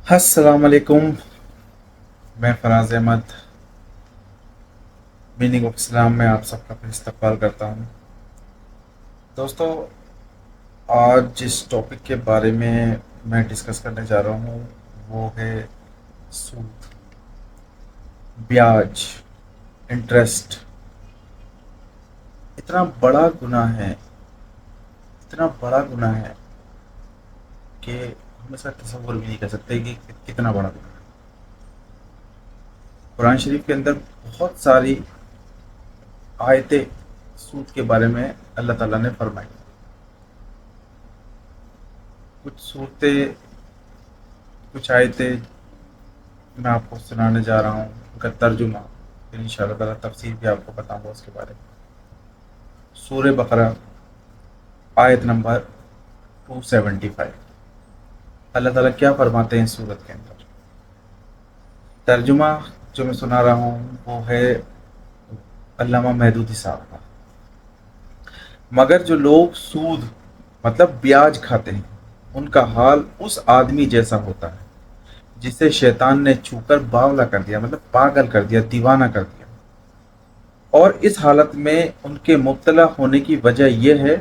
अस्सलाम वालेकुम। मैं Faraz Ahmed meaning of Islam में आप सबका फिर इस्तकबाल करता हूँ। दोस्तों, आज जिस टॉपिक के बारे में मैं डिस्कस करने जा रहा हूँ वो है सूद, ब्याज, इंटरेस्ट। इतना बड़ा गुनाह है, इतना बड़ा गुनाह है कि हम इसका तसव्वुर भी नहीं कर सकते कि कितना बड़ा गुनाह है। कुरान शरीफ के अंदर बहुत सारी आयतें सूद के बारे में अल्लाह ताला ने फरमाई। कुछ सूरतें, कुछ आयतें मैं आपको सुनाने जा रहा हूँ, उनका तर्जुमा, फिर इंशाअल्लाह ताला तफसीर भी आपको बताऊंगा उसके बारे में। सूरह बकरा आयत नंबर 275। अल्लाह ताला क्या फरमाते हैं सूरत के अंदर। तर्जुमा जो मैं सुना रहा हूँ वो है अल्लामा महदूदी साहब का। मगर जो लोग सूद मतलब ब्याज खाते हैं उनका हाल उस आदमी जैसा होता है जिसे शैतान ने छूकर बावला कर दिया, मतलब पागल कर दिया, दीवाना कर दिया। और इस हालत में उनके मुब्तला होने की वजह यह है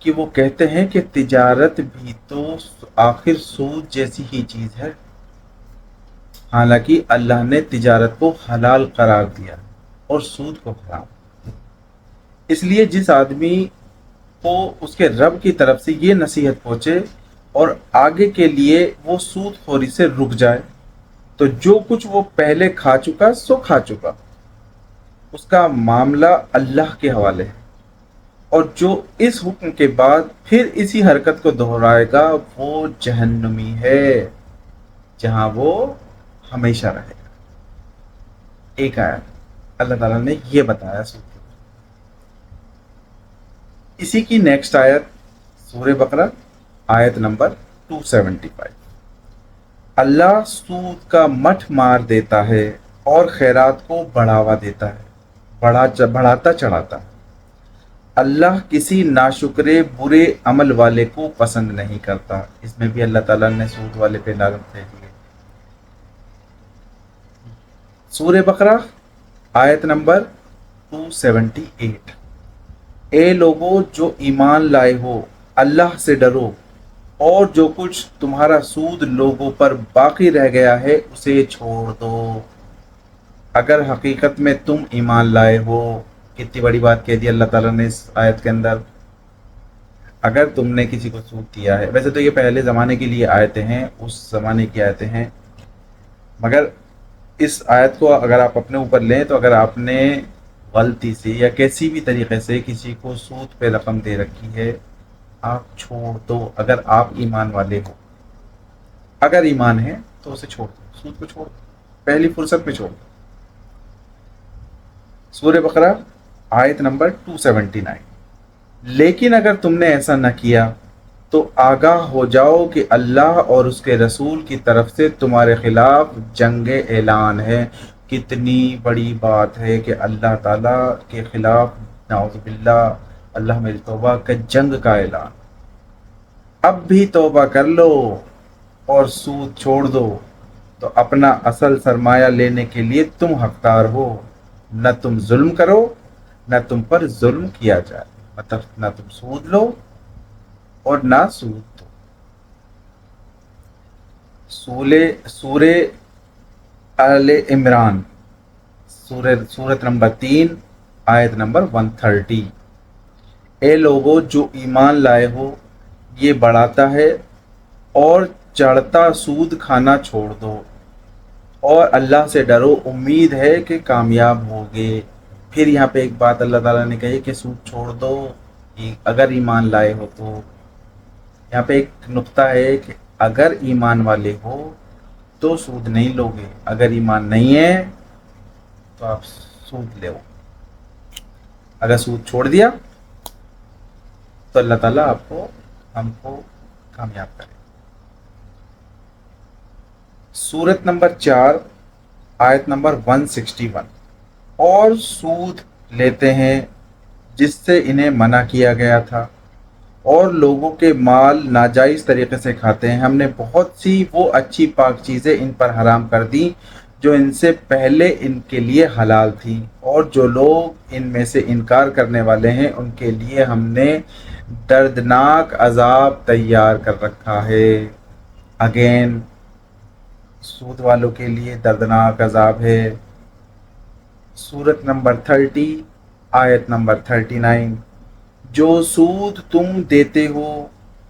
कि वो कहते हैं कि तिजारत भी तो आखिर सूद जैसी ही चीज है, हालांकि अल्लाह ने तिजारत को हलाल करार दिया और सूद को हराम। इसलिए जिस आदमी को उसके रब की तरफ से ये नसीहत पहुंचे और आगे के लिए वो सूद खोरी से रुक जाए, तो जो कुछ वो पहले खा चुका सो खा चुका, उसका मामला अल्लाह के हवाले है। और जो इस हुक्म के बाद फिर इसी हरकत को दोहराएगा वो जहन्नमी है, जहां वो हमेशा रहेगा। एक आयत अल्लाह ताला ने ये बताया सूद के। इसी की नेक्स्ट आयत सूरह बकरा आयत नंबर 275। अल्लाह सूद का मठ मार देता है और खैरात को बढ़ावा देता है, बढ़ाता चढ़ाता है। अल्लाह किसी नाशुक्रे बुरे अमल वाले को पसंद नहीं करता। इसमें भी अल्लाह ताला ने सूद वाले पे लागत दे दी है। सूरह बकरा आयत नंबर 278। ए लोगो जो ईमान लाए हो, अल्लाह से डरो और जो कुछ तुम्हारा सूद लोगों पर बाकी रह गया है उसे छोड़ दो, अगर हकीकत में तुम ईमान लाए हो। कितनी बड़ी बात कह दी अल्लाह ताला ने इस आयत के अंदर। अगर तुमने किसी को सूद दिया है, वैसे तो ये पहले ज़माने के लिए आयतें हैं, उस ज़माने की आयतें हैं, मगर इस आयत को अगर आप अपने ऊपर लें तो अगर आपने गलती से या किसी भी तरीके से किसी को सूद पे रकम दे रखी है, आप छोड़ दो। अगर आप ईमान वाले हो, अगर ईमान है तो उसे छोड़ दो, सूद को छोड़ दो, पहली फुर्सत में छोड़ दो। सूरह बकरा आयत नंबर 279। लेकिन अगर तुमने ऐसा न किया तो आगाह हो जाओ कि अल्लाह और उसके रसूल की तरफ से तुम्हारे खिलाफ जंग ऐलान है। कितनी बड़ी बात है कि अल्लाह ताला के खिलाफ, नाउज़ुबिल्लाह, अल्लाह मेरी तौबा, का जंग का ऐलान। अब भी तौबा कर लो और सूद छोड़ दो, तो अपना असल सरमाया लेने के लिए तुम हकदार हो। न तुम जुल्म करो, न तुम पर जुल्म किया जाए, मतलब न तुम सूद लो और ना सूद दो। सूरे आले इमरान सूरत नंबर 3 आयत नंबर 130। ए लोगो जो ईमान लाए हो, ये बढ़ाता है और चढ़ता सूद खाना छोड़ दो और अल्लाह से डरो, उम्मीद है कि कामयाब होगे। फिर यहाँ पे एक बात अल्लाह ताला ने कही कि सूद छोड़ दो अगर ईमान लाए हो। तो यहाँ पे एक नुक्ता है कि अगर ईमान वाले हो तो सूद नहीं लोगे, अगर ईमान नहीं है तो आप सूद लो। अगर सूद छोड़ दिया तो अल्लाह ताला हमको कामयाब करे। सूरत नंबर 4 आयत नंबर 161। और सूद लेते हैं जिससे इन्हें मना किया गया था, اور لوگوں کے مال ناجائز طریقے سے کھاتے ہیں. ہم نے بہت سی وہ اچھی پاک چیزیں ان پر حرام کر دیں جو ان سے پہلے ان کے لیے حلال تھیں، اور جو لوگ ان میں سے انکار کرنے والے ہیں ان کے لیے ہم نے دردناک عذاب تیار کر رکھا ہے. اگین سود والوں کے لیے دردناک عذاب ہے. سورت نمبر 30 آیت نمبر 39. جو سود تم دیتے ہو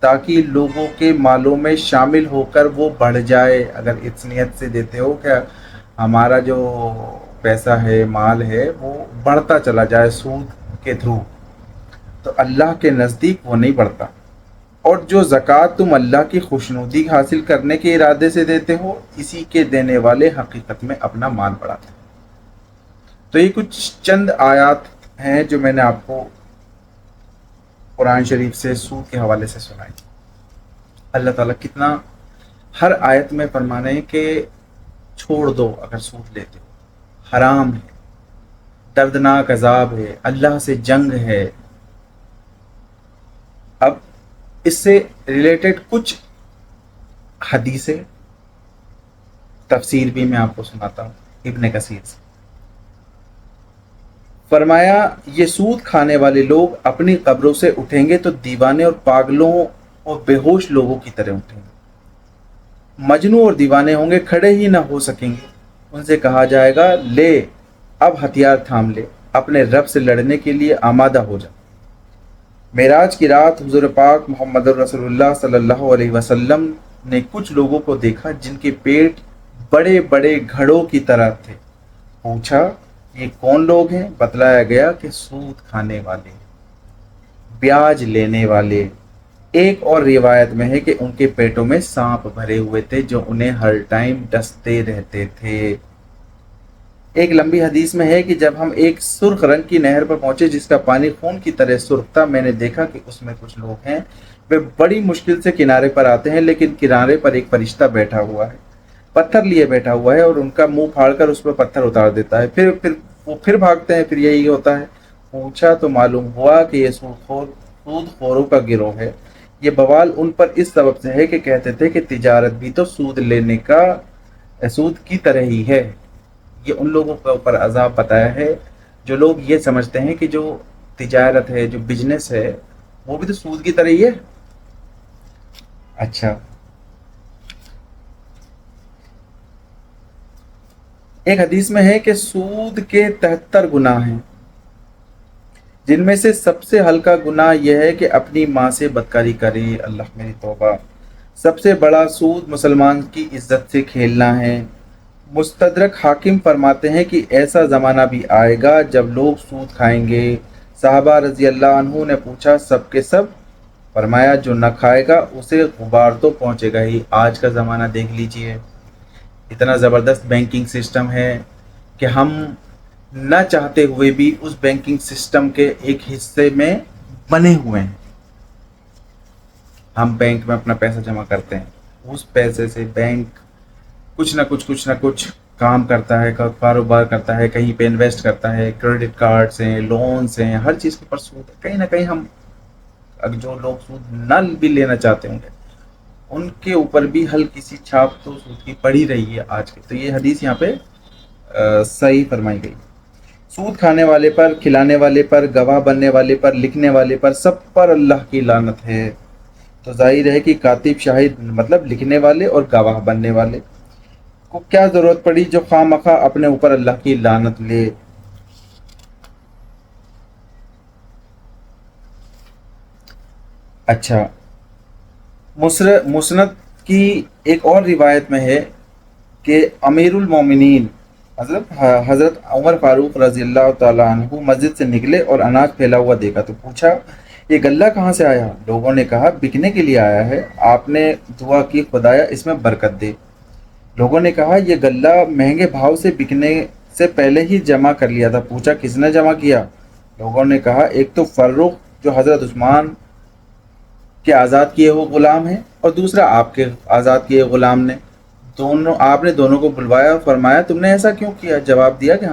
تاکہ لوگوں کے مالوں میں شامل ہو کر وہ بڑھ جائے، اگر اس نیت سے دیتے ہو کہ ہمارا جو پیسہ ہے، مال ہے، وہ بڑھتا چلا جائے سود کے تھرو، تو اللہ کے نزدیک وہ نہیں بڑھتا. اور جو زکوٰۃ تم اللہ کی خوشنودی حاصل کرنے کے ارادے سے دیتے ہو، اسی کے دینے والے حقیقت میں اپنا مال بڑھاتے ہیں. تو یہ کچھ چند آیات ہیں جو میں نے آپ کو قرآن شریف سے سود کے حوالے سے سنائی. اللہ تعالیٰ کتنا ہر آیت میں فرمانے ہیں کہ چھوڑ دو اگر سود لیتے ہو، حرام ہے، دردناک عذاب ہے، اللہ سے جنگ ہے. اب اس سے ریلیٹڈ کچھ حدیثیں تفسیر بھی میں آپ کو سناتا ہوں ابن کثیر سے. فرمایا یہ سود کھانے والے لوگ اپنی قبروں سے اٹھیں گے تو دیوانے اور پاگلوں اور بے ہوش لوگوں کی طرح اٹھیں گے. مجنوں اور دیوانے ہوں گے، کھڑے ہی نہ ہو سکیں گے. ان سے کہا جائے گا لے اب ہتھیار تھام لے، اپنے رب سے لڑنے کے لیے آمادہ ہو جا. معراج کی رات حضور پاک محمد رسول اللہ صلی اللہ علیہ وسلم نے کچھ لوگوں کو دیکھا جن کے پیٹ بڑے بڑے گھڑوں کی طرح تھے. پوچھا یہ کون لوگ ہیں؟ بتلایا گیا کہ سود کھانے والے، بیاج لینے والے. ایک اور روایت میں ہے کہ ان کے پیٹوں میں سانپ بھرے ہوئے تھے جو انہیں ہر ٹائم ڈستے رہتے تھے. ایک لمبی حدیث میں ہے کہ جب ہم ایک سرخ رنگ کی نہر پر پہنچے جس کا پانی خون کی طرح سرخ تھا، میں نے دیکھا کہ اس میں کچھ لوگ ہیں، وہ بڑی مشکل سے کنارے پر آتے ہیں، لیکن کنارے پر ایک فرشتہ بیٹھا ہوا ہے، پتھر لیے بیٹھا ہوا ہے، اور ان کا منہ پھاڑ کر اس پر پتھر اتار دیتا ہے. پھر وہ پھر بھاگتے ہیں. پھر یہی ہوتا ہے. پوچھا تو معلوم ہوا کہ یہ سود خوروں کا گروہ ہے. یہ بوال ان پر اس سبب سے ہے کہ کہتے تھے کہ تجارت بھی تو سود کی طرح ہی ہے. یہ ان لوگوں کے اوپر عذاب بتایا ہے جو لوگ یہ سمجھتے ہیں کہ جو تجارت ہے، جو بزنس ہے، وہ بھی تو سود کی طرح ہی ہے. اچھا، ایک حدیث میں ہے کہ سود کے 73 گناہ ہیں، جن میں سے سب سے ہلکا گناہ یہ ہے کہ اپنی ماں سے بدکاری کرے. اللہ میری توبہ. سب سے بڑا سود مسلمان کی عزت سے کھیلنا ہے. مستدرک حاکم فرماتے ہیں کہ ایسا زمانہ بھی آئے گا جب لوگ سود کھائیں گے. صحابہ رضی اللہ عنہ نے پوچھا سب کے سب؟ فرمایا جو نہ کھائے گا اسے غبار تو پہنچے گا ہی. آج کا زمانہ دیکھ لیجئے، اتنا زبردست بینکنگ سسٹم ہے کہ ہم نہ چاہتے ہوئے بھی اس بینکنگ سسٹم کے ایک حصے میں بنے ہوئے ہیں. ہم بینک میں اپنا پیسہ جمع کرتے ہیں، اس پیسے سے بینک کچھ نہ کچھ کام کرتا ہے، کاروبار کرتا ہے، کہیں پہ انویسٹ کرتا ہے. کریڈٹ کارڈز ہیں، لونز ہیں، ہر چیز کے اوپر سود ہے. کہیں نہ کہیں ہم جو لوگ سود نہ بھی لینا چاہتے ہوں گے ان کے اوپر بھی ہلکی سی چھاپ تو سود کی پڑی رہی ہے آج کی. تو یہ حدیث یہاں پہ صحیح فرمائی گئی. سود کھانے والے پر، کھلانے والے پر، گواہ بننے والے پر، لکھنے والے پر، سب پر اللہ کی لعنت ہے. تو ظاہر ہے کہ کاتب شاہد مطلب لکھنے والے اور گواہ بننے والے کو کیا ضرورت پڑی جو خواہ مخواہ اپنے اوپر اللہ کی لعنت لے. اچھا، مسند کی ایک اور روایت میں ہے کہ امیر المومنین حضرت عمر فاروق رضی اللہ تعالیٰ عنہ مسجد سے نکلے اور اناج پھیلا ہوا دیکھا تو پوچھا یہ غلہ کہاں سے آیا؟ لوگوں نے کہا بکنے کے لیے آیا ہے. آپ نے دعا کی خدایا اس میں برکت دے. لوگوں نے کہا یہ غلہ مہنگے بھاؤ سے بکنے سے پہلے ہی جمع کر لیا تھا. پوچھا کس نے جمع کیا؟ لوگوں نے کہا ایک تو فروخ جو حضرت عثمان کے آزاد کیے ہوئے غلام ہیں، اور دوسرا آپ کے آزاد کیے غلام نے. آپ نے دونوں کو بلوایا اور فرمایا تم نے ایسا کیوں کیا؟ جواب دیا کہ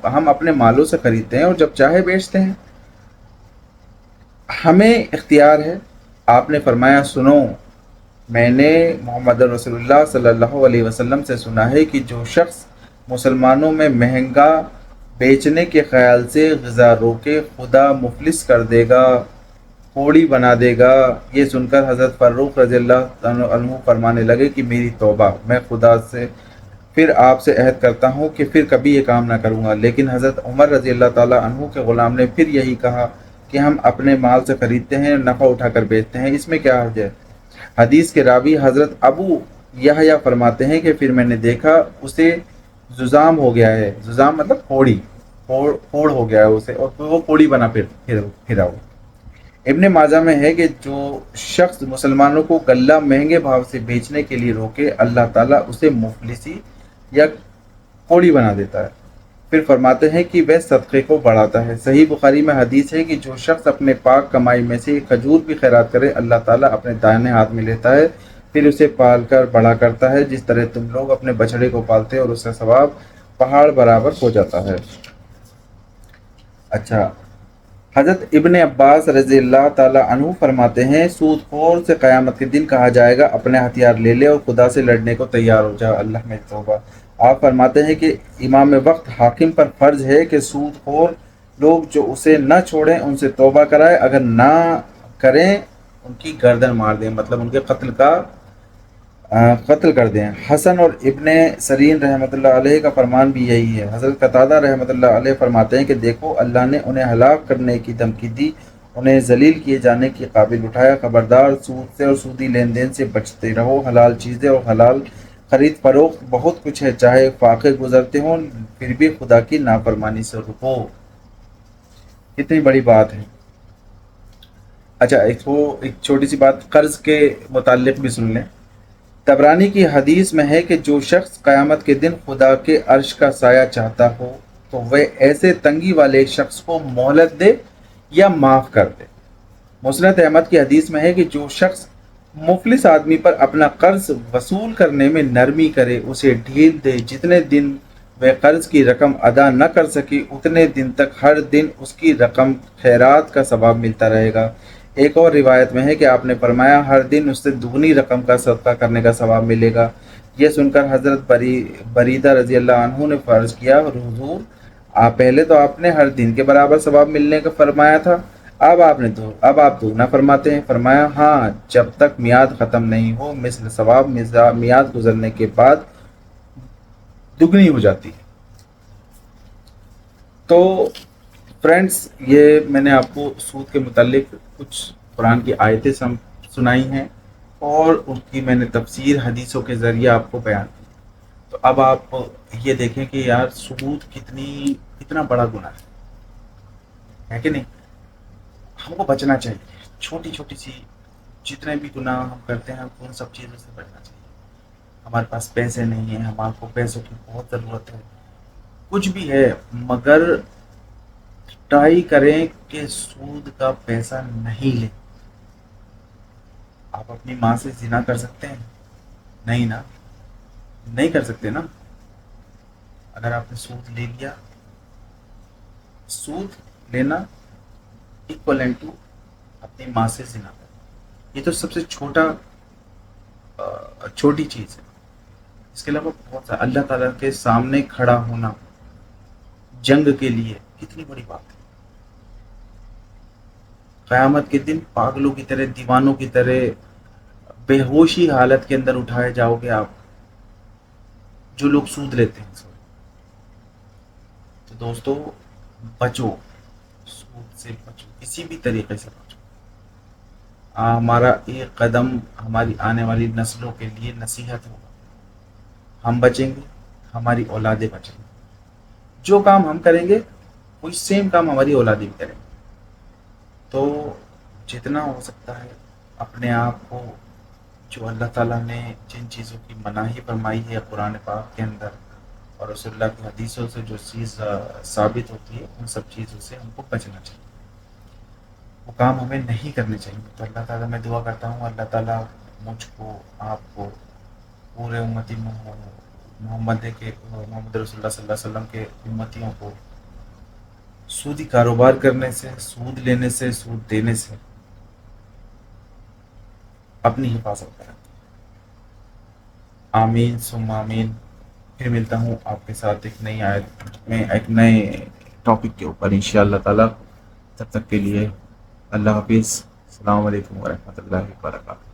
ہم اپنے مالوں سے خریدتے ہیں اور جب چاہے بیچتے ہیں. ہمیں اختیار ہے आपने फरमाया, सुनो, मैंने मोहम्मद रसूलुल्लाह सल्लल्लाहु अलैहि वसल्लम से सुना है कि जो शख्स मुसलमानों में महंगा बेचने के ख्याल से ग़िज़ा रोके, खुदा मुफलिस कर देगा, कोड़ी बना देगा। ये सुनकर हज़रत फ़ारूक रज़ियल्लाहु अन्हु फरमाने लगे कि मेरी तौबा, मैं खुदा से फिर आपसे अहद करता हूँ कि फिर कभी ये काम ना करूँगा। लेकिन हज़रत उमर रज़ियल्लाहु ताला अन्हु के ग़ुलाम ने फिर यही कहा कि हम अपने माल से ख़रीदते हैं, नफ़ा उठाकर बेचते हैं, इसमें क्या हर्ज है। हदीस के रावी हज़रत अबू यहया फरमाते हैं कि फिर मैंने देखा उसे जुज़ाम हो गया है। जुज़ाम मतलब कोड़ी, फोड़ हो गया है उसे, और फिर वो कोड़ी बना फिरा हो। इब्ने माजा में है कि जो शख्स मुसलमानों को गल्ला महंगे भाव से बेचने के लिए रोके, अल्लाह ताला उसे मुफलिसी या कोड़ी बना देता है। फिर फरमाते हैं कि वह सदक़े को बढ़ाता है। सही बुखारी में हदीस है कि जो शख्स अपने पाक कमाई में से एक खजूर भी खैरात करे, अल्लाह ताला अपने दाहिने हाथ में लेता है, फिर उसे पाल कर बड़ा करता है, जिस तरह तुम लोग अपने बछड़े को पालते हो, और उसका सवाब पहाड़ बराबर हो जाता है। अच्छा, हज़रत इब्ने अब्बास रज़ियल्लाहु ताला अन्हु फरमाते हैं, सूदखोर से क़यामत के दिन कहा जाएगा, अपने हथियार ले ले और खुदा से लड़ने को तैयार हो जा। अल्लाह में तौबा। आप फरमाते हैं कि इमाम वक्त हाकिम पर फ़र्ज है कि सूदखोर लोग जो उसे न छोड़ें उनसे तौबा कराए, अगर ना करें उनकी गर्दन मार दें, मतलब उनके कत्ल कर दें। हसन और इब्ने सरीन रहमतुल्लाह अलैह का फरमान भी यही है। हज़रत कतादा रहमतुल्लाह अलैह फरमाते हैं कि देखो, अल्लाह ने उन्हें हलाक करने की धमकी दी, उन्हें जलील किए जाने के काबिल उठाया। खबरदार, सूद से और सूदी लेन देन से बचते रहो। हलाल चीज़ें और हलाल खरीद फरोख्त बहुत कुछ है, चाहे फाके गुजरते हों फिर भी खुदा की नाफरमानी से रुको। कितनी बड़ी बात है। अच्छा, एक छोटी सी बात कर्ज के मुताल्लिक भी सुन लें। तबरानी की हदीस में है कि जो शख्स क़यामत के दिन खुदा के अर्श का साया चाहता हो तो वह ऐसे तंगी वाले शख्स को मोहलत दे या माफ़ कर दे। मुस्नद अहमद की हदीस में है कि जो शख्स मुफलिस आदमी पर अपना कर्ज वसूल करने में नरमी करे, उसे ढील दे, जितने दिन वह कर्ज की रकम अदा न कर सकी उतने दिन तक हर दिन उसकी रकम खैरात का सवाब मिलता रहेगा। एक और रिवायत में है कि आपने फरमाया, हर दिन उससे दुगनी रकम का सदका करने का सवाब मिलेगा। यह सुनकर हज़रत बरीदा रज़ी अल्लाह अन्हु ने फ़र्ज किया, हुज़ूर, आप पहले तो आपने हर दिन के बराबर सवाब मिलने का फरमाया था, अब आप दोगुना फरमाते हैं। फरमाया, हाँ, जब तक मियाद ख़त्म नहीं हो, मिस्ल सवाब मियाद गुजरने के बाद दुगनी हो जाती है। तो फ्रेंड्स, ये मैंने आपको सूद के मुतालिक कुछ कुरान की आयतें सुनाई हैं और उनकी मैंने तफसीर हदीसों के ज़रिए आपको बयान की। तो अब आप ये देखें कि यार सूद कितना बड़ा गुनाह है कि नहीं। हमको बचना चाहिए, छोटी छोटी सी जितने भी गुनाह हम करते हैं हमको उन सब चीज़ों से बचना चाहिए। हमारे पास पैसे नहीं है, हमारे पैसों की बहुत ज़रूरत है, कुछ भी है, मगर ट्राई करें कि सूद का पैसा नहीं ले। आप अपनी माँ से जिना कर सकते हैं? नहीं ना, नहीं कर सकते ना। अगर आपने सूद ले लिया, सूद लेना इक्वलेंट टू अपनी माँ से जिना करना। ये तो सबसे छोटी चीज़ है। इसके अलावा बहुत सारा अल्लाह ताला के सामने खड़ा होना जंग के लिए कितनी बड़ी बात है। क़यामत के दिन पागलों की तरह, दीवानों की तरह बेहोशी हालत के अंदर उठाए जाओगे आप, जो लोग सूद लेते हैं। तो दोस्तों, बचो, सूद से बचो, किसी भी तरीके से बचो। हमारा एक कदम हमारी आने वाली नस्लों के लिए नसीहत होगा। हम बचेंगे, हमारी औलादें बचेंगी। जो काम हम करेंगे वही सेम काम हमारी औलादें भी करेंगे। तो जितना हो सकता है अपने आप को, जो अल्लाह ताला ने जिन चीज़ों की मनाही फरमाई है कुरान पाक के अंदर और रसूलुल्लाह की हदीसों से जो चीज़ साबित होती है, उन सब चीज़ों से हमको बचना चाहिए, वो काम हमें नहीं करने चाहिए। तो अल्लाह ताला, मैं दुआ करता हूँ अल्लाह ताला मुझको, आपको, पूरे उम्मती मोहम्मद रसूलुल्लाह सल्लल्लाहु अलैहि वसल्लम के उम्मतियों को सूदी कारोबार करने से, सूद लेने से, सूद देने से اپنی حفاظت کریں. آمین ثم آمین. پھر ملتا ہوں آپ کے ساتھ ایک نئی آیت میں ایک نئے ٹاپک کے اوپر انشاءاللہ تعالی. تب تک کے لیے اللہ حافظ. السلام علیکم ورحمۃ اللہ وبرکاتہ.